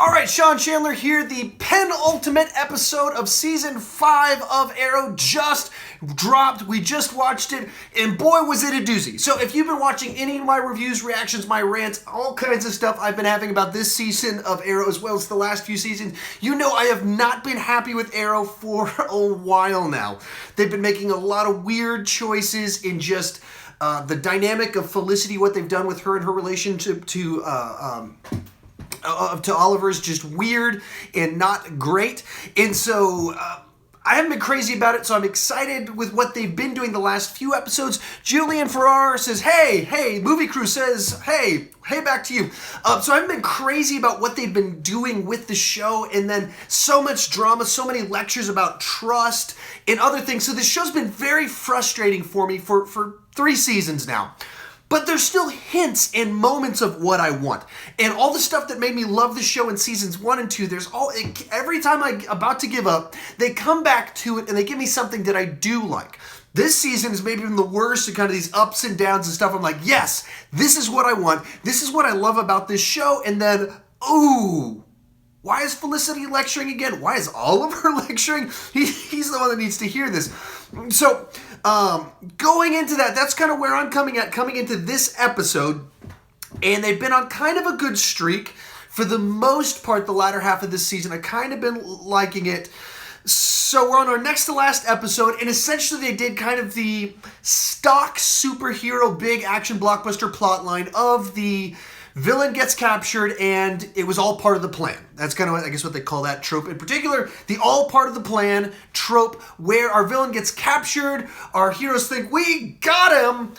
All right, Sean Chandler here. The penultimate episode of Season 5 of Arrow just dropped. We just watched it, and boy, was it a doozy. So if you've been watching any of my reviews, reactions, my rants, all kinds of stuff I've been having about this season of Arrow as well as the last few seasons, you know I have not been happy with Arrow for a while now. They've been making a lot of weird choices in just the dynamic of Felicity, what they've done with her and her relationship to Oliver is just weird and not great. And so I haven't been crazy about it, so I'm excited with what they've been doing the last few episodes. Julian Ferrar says, hey, movie crew says, hey, back to you. So I haven't been crazy about what they've been doing with the show, and then so much drama, so many lectures about trust and other things. So this show's been very frustrating for me for 3 seasons now. But there's still hints and moments of what I want. And all the stuff that made me love the show in seasons 1 and 2, every time I'm about to give up, they come back to it and they give me something that I do like. This season is maybe even the worst of kind of these ups and downs and stuff. I'm like, yes, this is what I want. This is what I love about this show. And then, ooh, why is Felicity lecturing again? Why is Oliver lecturing? He's the one that needs to hear this. So, going into that's kind of where I'm coming into this episode. And they've been on kind of a good streak. For the most part, the latter half of this season, I've kind of been liking it. So we're on our next to last episode, and essentially they did kind of the stock superhero big action blockbuster plotline of the villain gets captured, and it was all part of the plan. That's kind of, I guess, what they call that trope. In particular, the all part of the plan trope, where our villain gets captured, our heroes think, we got him,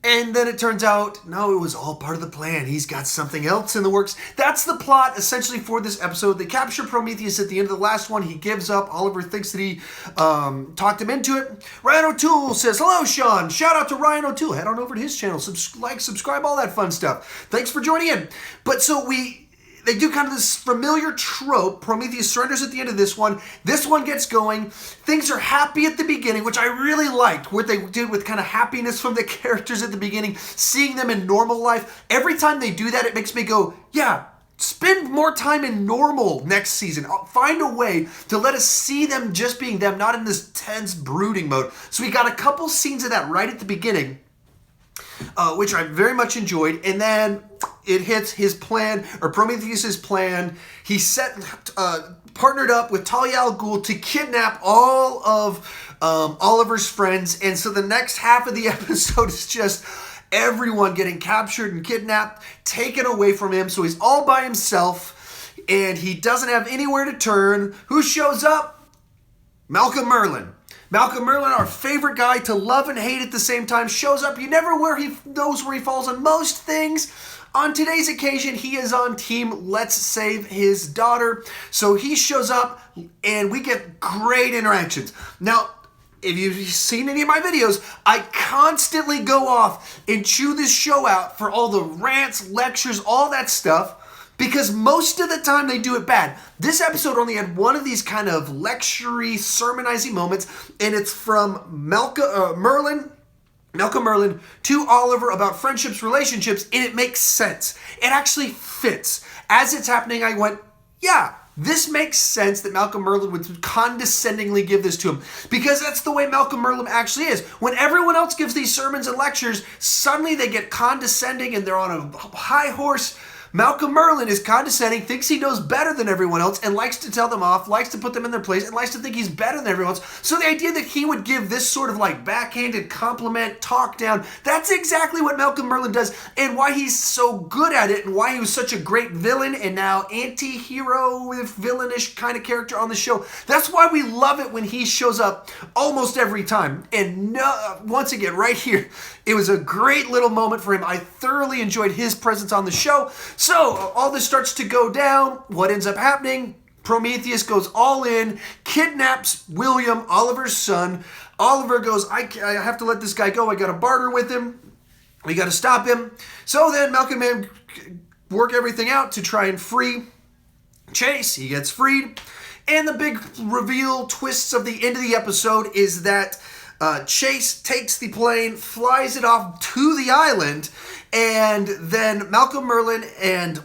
and then it turns out, no, it was all part of the plan. He's got something else in the works. That's the plot, essentially, for this episode. They capture Prometheus at the end of the last one. He gives up. Oliver thinks that he talked him into it. Ryan O'Toole says, hello, Sean. Shout out to Ryan O'Toole. Head on over to his channel. Subscribe, all that fun stuff. Thanks for joining in. But so they do kind of this familiar trope. Prometheus surrenders at the end of this one. This one gets going. Things are happy at the beginning, which I really liked. What they did with kind of happiness from the characters at the beginning, seeing them in normal life. Every time they do that, it makes me go, yeah, spend more time in normal next season. Find a way to let us see them just being them, not in this tense, brooding mode. So we got a couple scenes of that right at the beginning, which I very much enjoyed. And then it hits his plan, or Prometheus's plan. He partnered up with Talia al Ghul to kidnap all of Oliver's friends. And so the next half of the episode is just everyone getting captured and kidnapped, taken away from him. So he's all by himself, and he doesn't have anywhere to turn. Who shows up? Malcolm Merlyn. Malcolm Merlyn, our favorite guy to love and hate at the same time, shows up. You never knows where he falls on most things. On today's occasion, he is on team Let's Save His Daughter. So he shows up, and we get great interactions. Now, if you've seen any of my videos, I constantly go off and chew this show out for all the rants, lectures, all that stuff, because most of the time they do it bad. This episode only had one of these kind of lecture-y, sermonizing moments, and it's from Malcolm Merlyn to Oliver about friendships, relationships, and it makes sense. It actually fits. As it's happening, I went, yeah, this makes sense that Malcolm Merlyn would condescendingly give this to him, because that's the way Malcolm Merlyn actually is. When everyone else gives these sermons and lectures, suddenly they get condescending and they're on a high horse. Malcolm Merlyn is condescending, thinks he knows better than everyone else, and likes to tell them off, likes to put them in their place, and likes to think he's better than everyone else. So the idea that he would give this sort of like backhanded compliment, talk down, that's exactly what Malcolm Merlyn does, and why he's so good at it, and why he was such a great villain, and now anti-hero with villainish kind of character on the show. That's why we love it when he shows up almost every time. And once again, right here, it was a great little moment for him. I thoroughly enjoyed his presence on the show. So, all this starts to go down. What ends up happening? Prometheus goes all in, kidnaps William, Oliver's son. Oliver goes, I have to let this guy go. I got to barter with him. We got to stop him. So then Malcolm and man work everything out to try and free Chase. He gets freed. And the big reveal twists of the end of the episode is that Chase takes the plane, flies it off to the island, and then Malcolm Merlyn and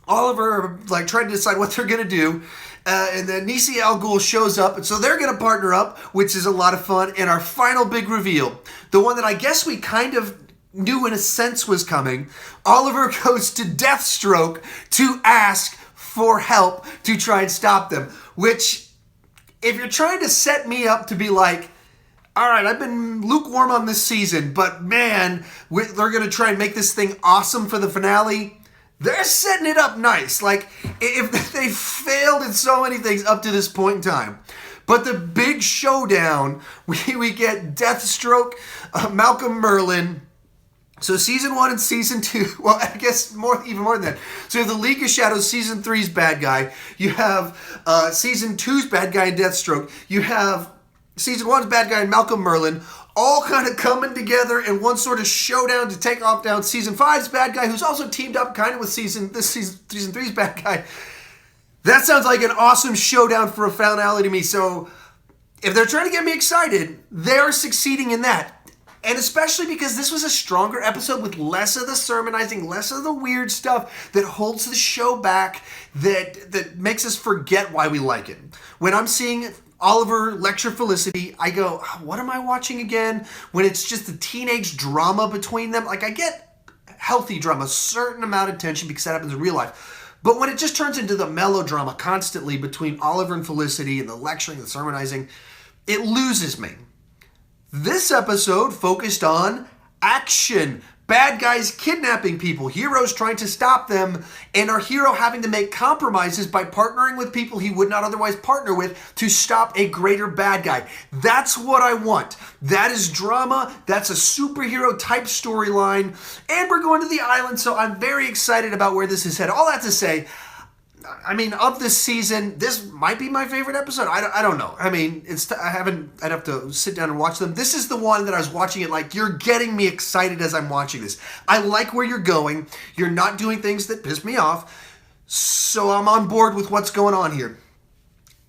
Oliver, like, trying to decide what they're going to do. And then Nisi Al Ghul shows up, and so they're going to partner up, which is a lot of fun. And our final big reveal, the one that I guess we kind of knew in a sense was coming, Oliver goes to Deathstroke to ask for help to try and stop them. Which, if you're trying to set me up to be like, all right, I've been lukewarm on this season, but man, they're going to try and make this thing awesome for the finale, they're setting it up nice. Like, if they failed in so many things up to this point in time. But the big showdown, we get Deathstroke, Malcolm Merlyn. So season 1 and season 2, well, I guess even more than that. So you have the League of Shadows, season 3's bad guy. You have season 2's bad guy in Deathstroke. You have season 1's bad guy in Malcolm Merlyn, all kind of coming together in one sort of showdown to take off down season 5's bad guy, who's also teamed up kind of with season 3's bad guy. That sounds like an awesome showdown for a finale to me. So if they're trying to get me excited, they're succeeding in that. And especially because this was a stronger episode with less of the sermonizing, less of the weird stuff that holds the show back, that makes us forget why we like it. When I'm seeing Oliver lecture Felicity, I go, what am I watching again? When it's just a teenage drama between them, like, I get healthy drama, a certain amount of tension because that happens in real life. But when it just turns into the melodrama constantly between Oliver and Felicity and the lecturing, the sermonizing, it loses me. This episode focused on action. Bad guys kidnapping people, heroes trying to stop them, and our hero having to make compromises by partnering with people he would not otherwise partner with to stop a greater bad guy. That's what I want. That is drama. That's a superhero type storyline. And we're going to the island, so I'm very excited about where this is headed. All that to say, I mean, of this season, this might be my favorite episode. I don't know. I mean, I'd have to sit down and watch them. This is the one that I was watching it like, you're getting me excited as I'm watching this. I like where you're going. You're not doing things that piss me off. So I'm on board with what's going on here.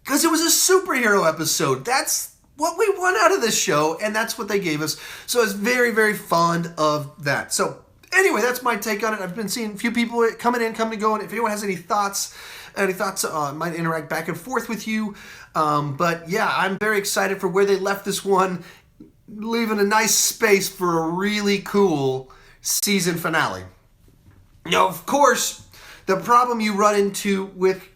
Because it was a superhero episode. That's what we want out of this show, and that's what they gave us. So I was very, very fond of that. So anyway, that's my take on it. I've been seeing a few people coming and going. If anyone has any thoughts, I might interact back and forth with you. But yeah, I'm very excited for where they left this one, leaving a nice space for a really cool season finale. Now, of course, the problem you run into with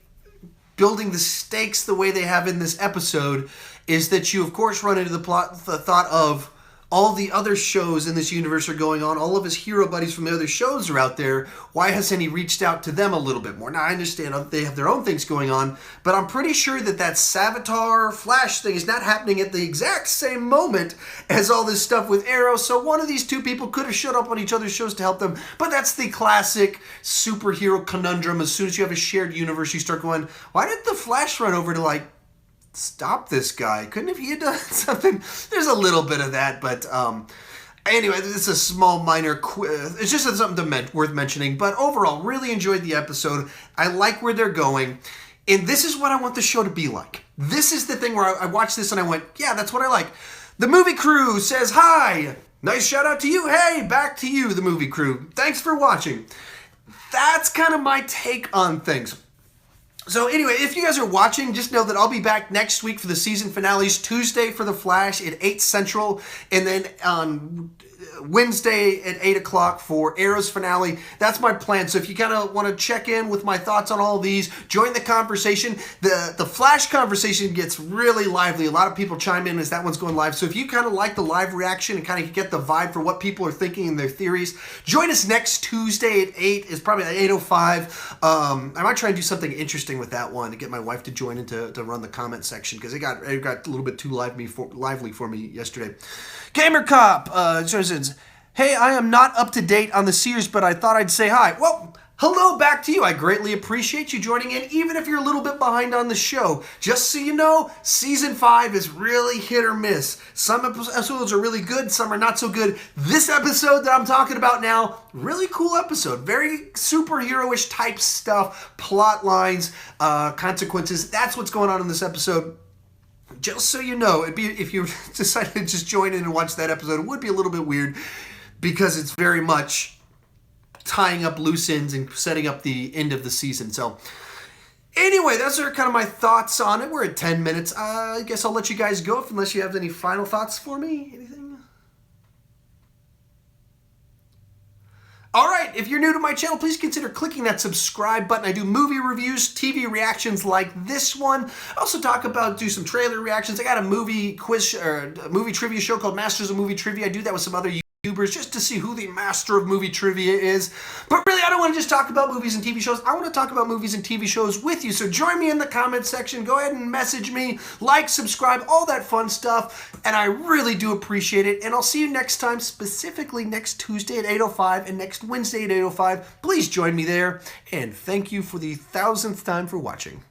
building the stakes the way they have in this episode is that you, of course, run into the thought of all the other shows in this universe are going on. All of his hero buddies from the other shows are out there. Why hasn't he reached out to them a little bit more? Now, I understand they have their own things going on, but I'm pretty sure that Savitar Flash thing is not happening at the exact same moment as all this stuff with Arrow. So one of these two people could have showed up on each other's shows to help them. But that's the classic superhero conundrum. As soon as you have a shared universe, you start going, why did the Flash run over to, stop this guy? Couldn't have he done something? There's a little bit of that, but anyway, it's a small minor it's just something worth mentioning. But overall, really enjoyed the episode. I like where they're going, and this is what I want the show to be like. This is the thing where I watched this and I went, yeah, that's what I like. The movie crew says hi. Nice shout out to you. Hey, back to you, the movie crew. Thanks for watching. That's kind of my take on things. So anyway, if you guys are watching, just know that I'll be back next week for the season finales. Tuesday for The Flash at 8 Central, and then on Wednesday at 8 o'clock for Arrow's finale. That's my plan. So if you kind of want to check in with my thoughts on all these, join the conversation. The Flash conversation gets really lively. A lot of people chime in as that one's going live. So if you kind of like the live reaction and kind of get the vibe for what people are thinking and their theories, join us next Tuesday at 8. It's probably at 8:05. I might try and do something interesting with that one to get my wife to join in to run the comment section, because it got a little bit too lively for me yesterday. Gamer Cop says, hey, I am not up to date on the series, but I thought I'd say hi. Well, hello back to you. I greatly appreciate you joining in, even if you're a little bit behind on the show. Just so you know, Season 5 is really hit or miss. Some episodes are really good, some are not so good. This episode that I'm talking about now, really cool episode. Very superhero-ish type stuff, plot lines, consequences. That's what's going on in this episode. Just so you know, if you decided to just join in and watch that episode, it would be a little bit weird because it's very much tying up loose ends and setting up the end of the season. So anyway, those are kind of my thoughts on it. We're at 10 minutes. I guess I'll let you guys go unless you have any final thoughts for me. Anything? All right, if you're new to my channel, please consider clicking that subscribe button. I do movie reviews, TV reactions like this one. I also do some trailer reactions. I got a movie quiz or a movie trivia show called Masters of Movie Trivia. I do that with some other YouTubers just to see who the master of movie trivia is. But really, I don't want to just talk about movies and TV shows. I want to talk about movies and TV shows with you. So join me in the comment section. Go ahead and message me, like, subscribe, all that fun stuff. And I really do appreciate it. And I'll see you next time, specifically next Tuesday at 8:05 and next Wednesday at 8:05. Please join me there. And thank you for the 1000th time for watching.